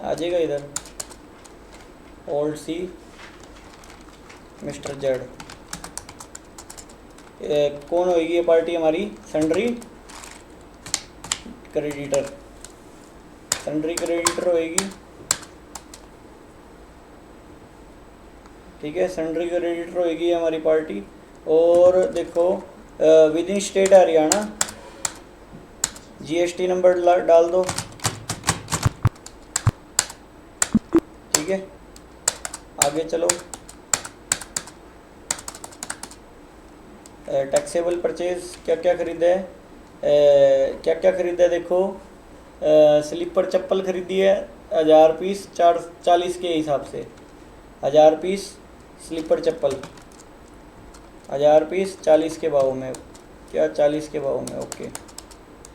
आ जाएगा इधर ओल्ड सी मिस्टर जेड। कौन होगी ये पार्टी हमारी, सन्ड्री क्रेडिटर, सन्ड्री क्रेडिटर होएगी, ठीक है। सन्ड्री क्रेडिटर होएगी हमारी पार्टी। और देखो within state Haryana, GST number डाल दो, ठीक है। आगे चलो, टैक्सेबल परचेज क्या क्या खरीदा है, क्या खरीदा है देखो। स्लीपर चप्पल खरीदी है 1,000 पीस, 40 के हिसाब से 1,000 पीस स्लीपर चप्पल, 1,000 पीस 40 के भाव में, क्या 40 के भाव में, ओके।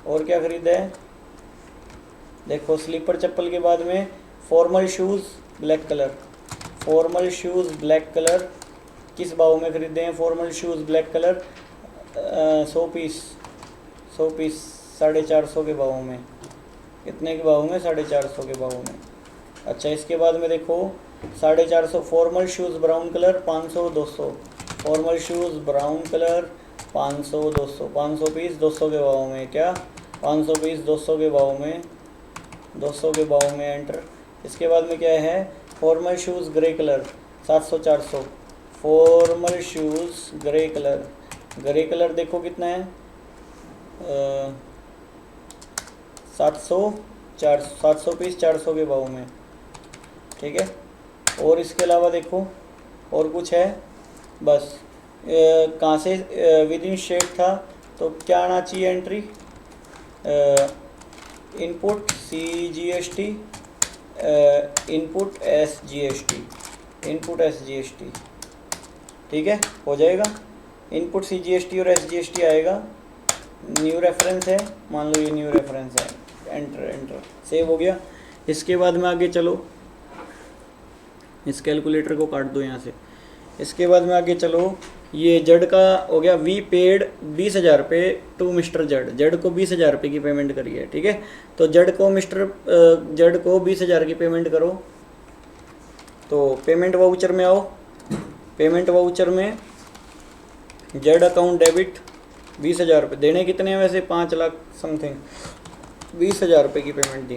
और क्या खरीदा है देखो, स्लीपर चप्पल के बाद में formal shoes black colour, formal shoes black colour किस भाव में खरीदे हैं? Formal shoes black colour 100 piece 450 के भाव में। कितने के भाव में? 450 के भाव में। अच्छा, इसके बाद में देखो 450 formal shoes brown colour 500 200, formal shoes brown colour 500 200, 500 piece 200 के भाव में। क्या? 500 पीस 200 के भाव में, 200 के भाव में एंटर। इसके बाद में क्या है? Formal shoes grey colour 700 400, formal shoes grey colour, grey colour देखो कितना है 700 पीस 400 के भाव में। ठीक है, और इसके अलावा देखो और कुछ है? बस कहाँ से विद इन शेड था तो क्या आना चाहिए entry? Input CGST, input SGST, input SGST। ठीक है, हो जाएगा। इनपुट CGST और SGST आएगा। न्यू रेफरेंस है, मान लो ये न्यू रेफरेंस है, एंटर एंटर, सेव हो गया। इसके बाद में आगे चलो, इस कैलकुलेटर को काट दो यहाँ से। इसके बाद में आगे चलो, ये जड का हो गया। वी पेड 20,000 रुपये टू मिस्टर जड, जड को 20,000 रुपये की पेमेंट करी है। ठीक है, तो जड को 20,000 की पेमेंट करो। तो पेमेंट वाउचर में आओ, पेमेंट वाउचर में जेड अकाउंट डेबिट 20,000 रुपये देने। कितने हैं वैसे? 5 लाख समथिंग, 20,000 रुपये की पेमेंट दी।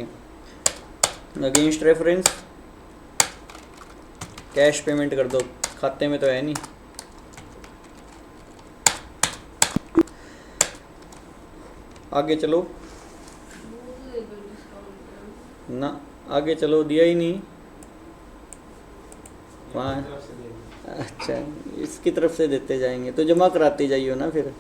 अगेंस्ट रेफरेंस कैश पेमेंट कर दो, खाते में तो है नहीं। आगे चलो ना, आगे चलो, दिया ही नहीं वहाँ। अच्छा, इसकी तरफ से देते जाएंगे तो जमा कराते जाइए ना फिर।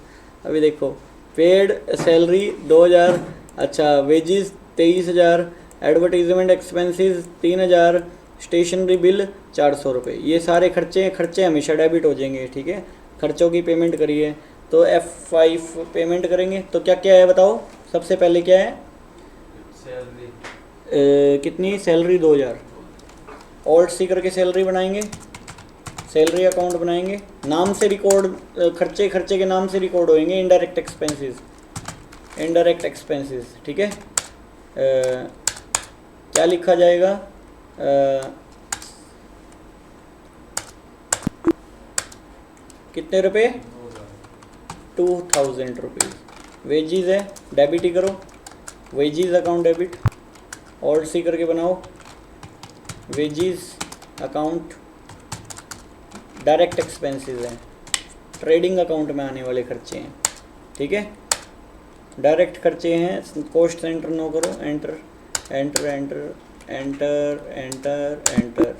अभी देखो, पेड सैलरी 2,000, अच्छा wages 23,000, advertisement expenses 3,000, stationery bill 400 रुपये। ये सारे खर्चे हमेशा डेबिट हो जाएंगे। ठीक है, खर्चों की पेमेंट करिए। तो F5 पेमेंट करेंगे तो क्या क्या है बताओ? सबसे पहले क्या है? सैलरी कितनी? सैलरी 2,000। ऑल्ट सी करके सैलरी बनाएंगे, सैलरी अकाउंट बनाएंगे। नाम से रिकॉर्ड, खर्चे के नाम से रिकॉर्ड होंगे। Indirect expenses, indirect expenses. ठीक है, क्या लिखा जाएगा? कितने रुपए? 2,000 रुपीज़। वेजीज है, डेबिट ही करो, wages account debit. Alt C करके बनाओ, वेजीज अकाउंट। डायरेक्ट एक्सपेंसेस हैं, ट्रेडिंग अकाउंट में आने वाले खर्चे हैं। ठीक है, डायरेक्ट खर्चे हैं। कॉस्ट सेंटर नो करो, enter enter enter enter enter enter.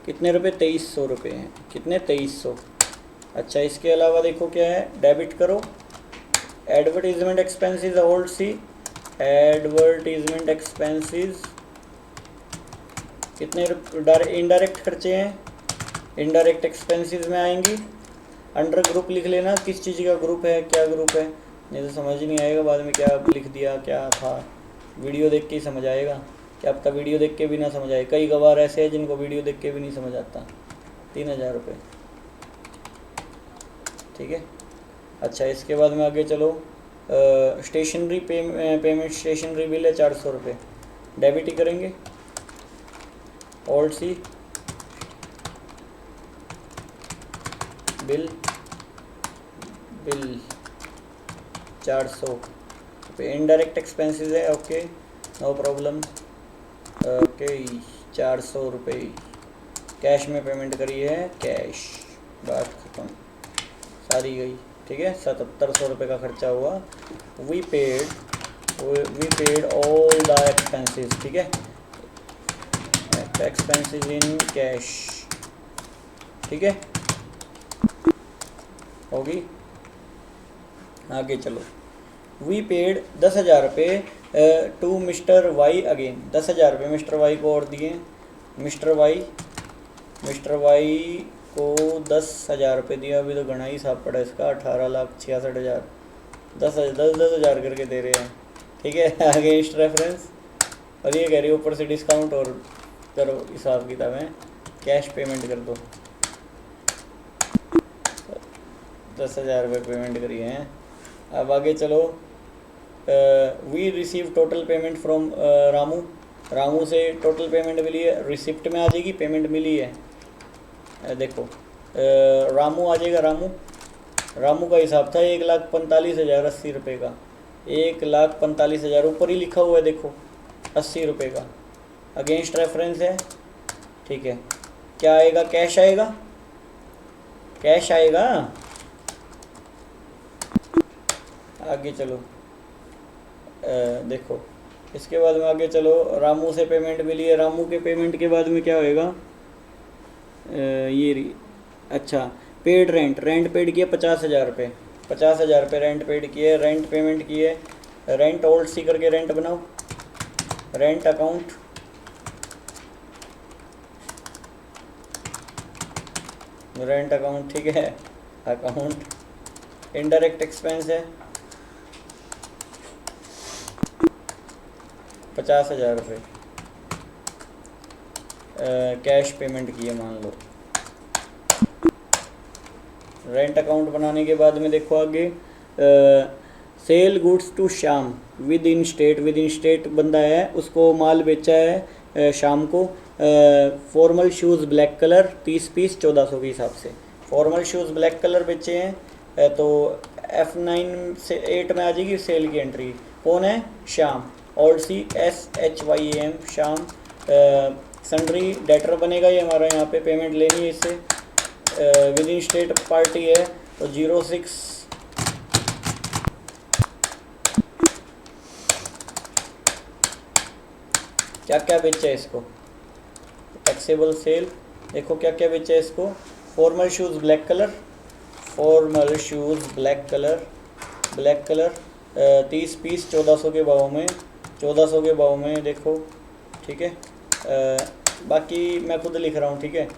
कितने रुपए? 2,300 रुपये हैं। कितने? 2,300। अच्छा, इसके अलावा देखो क्या है? डेबिट करो एडवर्टीजमेंट एक्सपेंसेस, ओल्ड सी एडवर्टीजमेंट एक्सपेंसेस। कितने? इनडायरेक्ट खर्चे हैं, इनडायरेक्ट एक्सपेंसेस में आएंगी। अंडर ग्रुप लिख लेना, किस चीज़ का ग्रुप है, क्या ग्रुप है, नहीं तो समझ नहीं आएगा बाद में क्या लिख दिया क्या था। वीडियो देख के ही समझ आएगा। क्या पता वीडियो देख के भी ना समझ आए, कई गवार ऐसे हैं जिनको वीडियो देख के भी नहीं समझ आता। 3,000 रुपये। ठीक है, अच्छा इसके बाद में आगे चलो। स्टेशनरी पेमेंट, स्टेशनरी बिल है 400 रुपये, डेबिट ही करेंगे। ऑल्ट सी बिल 400 रुपये। इनडायरेक्ट एक्सपेंसेस है, ओके नो प्रॉब्लम। ओके 400 रुपये कैश में पेमेंट करी है, कैश, बात खत्म, सारी गई। ठीक है, 7,700 रुपये का खर्चा हुआ। We paid all the expenses. ठीक है, एक्सपेंसेस इन कैश। ठीक है, होगी। आगे चलो, वी पेड 10,000 रुपये टू मिस्टर वाई अगेन। 10,000 रुपये मिस्टर वाई को और दिए। मिस्टर वाई को 10,000 रुपये दिया। अभी तो घना ही साफ पड़ा इसका, 18,66,000। 10,000 करके दे रहे हैं। ठीक है, अगेंस्ट रेफरेंस। और ये कह रही है ऊपर से डिस्काउंट और करो हिसाब किताब है, कैश पेमेंट कर दो। 10,000 रुपये पेमेंट करिए हैं। अब आगे चलो, we receive total payment from Ramu. Ramu से टोटल पेमेंट मिली है, रिसिप्ट में आ जाएगी, पेमेंट मिली है। देखो रामू आ जाएगा, रामू का हिसाब था 1,45,080 रुपये का, 1,45,000 ऊपर ही लिखा हुआ है देखो, 80 रुपये का। अगेंस्ट रेफरेंस है, ठीक है। क्या आएगा? कैश आएगा, कैश आएगा। आगे चलो, देखो इसके बाद में आगे चलो, रामू से पेमेंट मिली है, रामू के पेमेंट के बाद में क्या होएगा? अच्छा, पेड रेंट पेड किए 50,000 रुपये, 50,000 रुपये रेंट पेड किए, रेंट पेमेंट किए। रेंट ओल्ड सी करके रेंट बनाओ, रेंट अकाउंट, रेंट अकाउंट, ठीक है। अकाउंट इनडायरेक्ट एक्सपेंस है 50,000 रुपये, कैश पेमेंट किए मान लो। रेंट अकाउंट बनाने के बाद में देखो आगे, sell goods to Shyam within state बंदा है, उसको माल बेचा है शाम को। Formal shoes black colour 30 piece 1400 के हिसाब से, फॉर्मल शूज़ ब्लैक कलर बेचे हैं। तो F9 से 8 में आ जाएगी सेल की एंट्री। कौन है? श्याम, ओल्ड सी SHYAM, श्याम। सन्ड्री डेटर बनेगा ये हमारा, यहाँ पे पेमेंट लेनी है इससे। विद इन स्टेट पार्टी है तो 06 क्या क्या बेचा है इसको, टैक्सेबल सेल। देखो क्या क्या बेचा है इसको, formal shoes black colour, formal shoes black colour 30 piece 1400 के भाव में, 1400 के भाव में देखो, ठीक है। बाकी मैं खुद लिख रहा हूँ, ठीक है।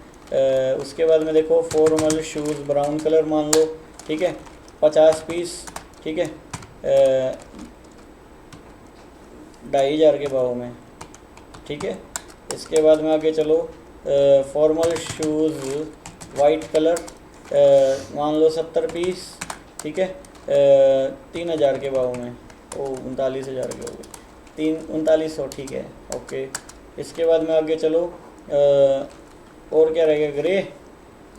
उसके बाद में देखो फॉर्मल शूज़ ब्राउन कलर मान लो, ठीक है, 50 पीस, ठीक है, 2,500 के भाव में, ठीक है। इसके बाद में आगे चलो, फॉर्मल शूज़ वाइट कलर मान लो 70 पीस, ठीक है, 3,000 के भाव में। ओ 39,000 के हो गए, 3900, ठीक है, ओके। इसके बाद में आगे चलो, और क्या रहेगा? ग्रे,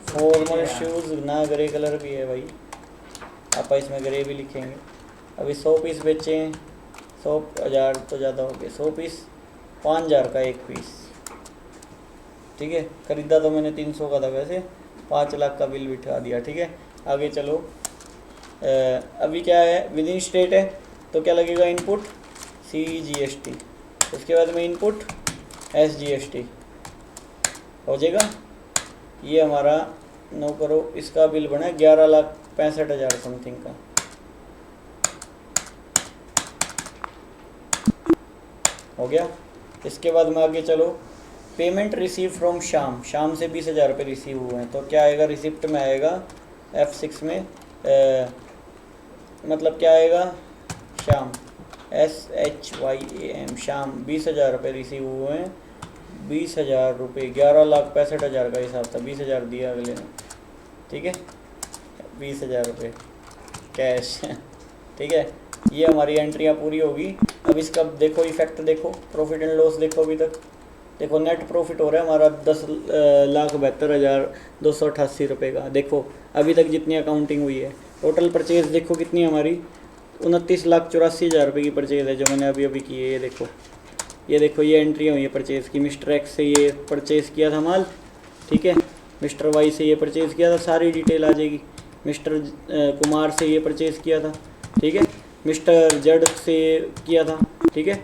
फॉर्मल शूज़ ना, ग्रे कलर भी है भाई, आप इसमें ग्रे भी लिखेंगे। अभी 100 पीस बेचे हैं, 100,000 तो ज़्यादा हो गए, 100 पीस 5,000 का एक पीस, ठीक है। ख़रीदा तो मैंने 300 का था वैसे, 5 लाख का बिल बिठा दिया, ठीक है। आगे चलो, अभी क्या है? विद इन स्टेट है तो क्या लगेगा? इनपुट CGST, उसके बाद में इनपुट SGST हो जाएगा। ये हमारा 9 करो, इसका बिल बना 11,65,000 समथिंग का, हो गया। इसके बाद में आगे चलो, पेमेंट रिसीव फ्रॉम शाम से 20,000 रुपये रिसीव हुए हैं, तो क्या आएगा? रिसिप्ट में आएगा F6 में, मतलब क्या आएगा? शाम, SHYAM, शाम 20,000 रुपये रिसीव हुए हैं, 20,000 रुपये, 11,65,000 का हिसाब था, 20,000 दिया अगले ने, ठीक है, 20,000 रुपये कैश ठीक है। ये हमारी एंट्रियाँ पूरी होगी। अब इसका देखो इफेक्ट, देखो प्रॉफिट एंड लॉस, देखो अभी तक देखो नेट प्रॉफिट हो रहा है हमारा 10,72,288 रुपये का। देखो अभी तक जितनी अकाउंटिंग हुई है, टोटल परचेज़ देखो कितनी हमारी, 29,84,000 रुपये की परचेज़ है जो मैंने अभी अभी की है। ये देखो ये एंट्री हुई है परचेज़ की। मिस्टर एक्स से ये परचेज़ किया था माल, ठीक है, मिस्टर वाई से ये परचेज़ किया था, सारी डिटेल आ जाएगी। मिस्टर कुमार से ये परचेज़ किया था, ठीक है, मिस्टर जेड से किया था, ठीक है।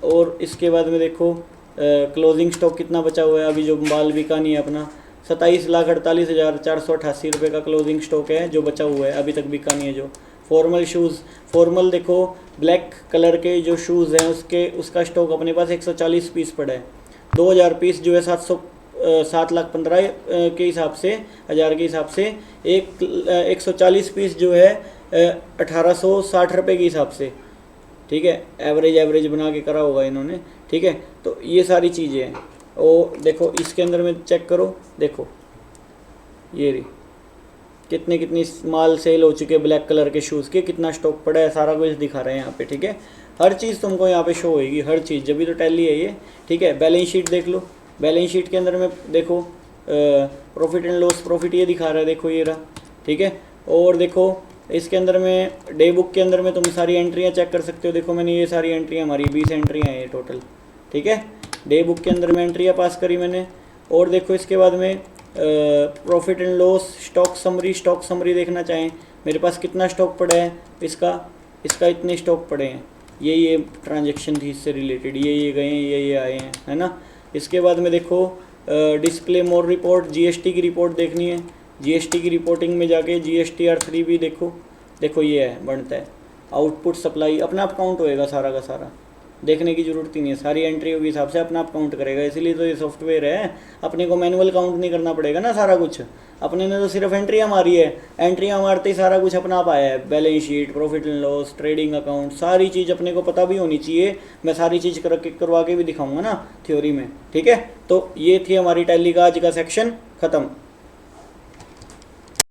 और इसके बाद में देखो क्लोजिंग स्टॉक कितना बचा हुआ है, अभी जो माल बिका नहीं है अपना, 27,48,488 रुपये का क्लोजिंग स्टॉक है जो बचा हुआ है, अभी तक बिका नहीं है। जो फॉर्मल शूज़, फॉर्मल देखो ब्लैक कलर के जो शूज़ हैं उसका स्टॉक अपने पास 140 पीस पड़ा है। 2,000 पीस जो है 7,15,000 के हिसाब से, 1000 के हिसाब से, 140 पीस जो है 1,860 रुपये के हिसाब से, ठीक है। एवरेज बना के करा होगा इन्होंने, ठीक है। तो ये सारी चीज़ें हैं, और देखो इसके अंदर में चेक करो, देखो ये रही कितनी माल सेल हो चुके ब्लैक कलर के शूज़ के, कितना स्टॉक पड़ा है, सारा कुछ दिखा रहे हैं यहाँ पे। ठीक है, हर चीज़ तुमको यहाँ पे शो होएगी, हर चीज़, जब भी तो टैली है ये। ठीक है, बैलेंस शीट देख लो, बैलेंस शीट के अंदर में देखो प्रॉफिट एंड लॉस, प्रॉफिट ये दिखा रहा है, देखो ये रहा। ठीक है, और देखो इसके अंदर में डे बुक के अंदर में तुम सारी एंट्रियाँ चेक कर सकते हो। देखो मैंने ये सारी एंट्रियाँ, हमारी 20 एंट्रियाँ हैं ये टोटल। ठीक है, डे बुक के अंदर में एंट्रियाँ पास करी मैंने। और देखो इसके बाद में profit and loss, stock summary, stock summary देखना चाहें मेरे पास कितना स्टॉक पड़ा है, इसका इतने स्टॉक पड़े हैं, ये ट्रांजेक्शन थी इससे रिलेटेड, ये गए हैं, ये आए हैं, है ना। इसके बाद में देखो डिस्प्ले मोर रिपोर्ट, जीएसटी की रिपोर्ट देखनी है, जीएसटी की रिपोर्टिंग में जाके जीएसटीआर 3 भी देखो ये है, बनता है। आउटपुट सप्लाई अपना आप काउंट होएगा सारा का सारा, देखने की ज़रूरत ही नहीं है, सारी एंट्रियों के हिसाब से अपना आप काउंट करेगा। इसीलिए तो ये सॉफ्टवेयर है, अपने को मैनुअल काउंट नहीं करना पड़ेगा ना सारा कुछ, अपने ने तो सिर्फ एंट्रियाँ मारी है, एंट्रियाँ मारते ही सारा कुछ अपना आप आया है, balance sheet, profit and loss, trading account, सारी चीज़ अपने को पता भी होनी चाहिए। मैं सारी चीज़ करवा के भी दिखाऊंगा ना थ्योरी में। ठीक है, तो ये थी हमारी टैली का आज का सेक्शन, ख़त्म।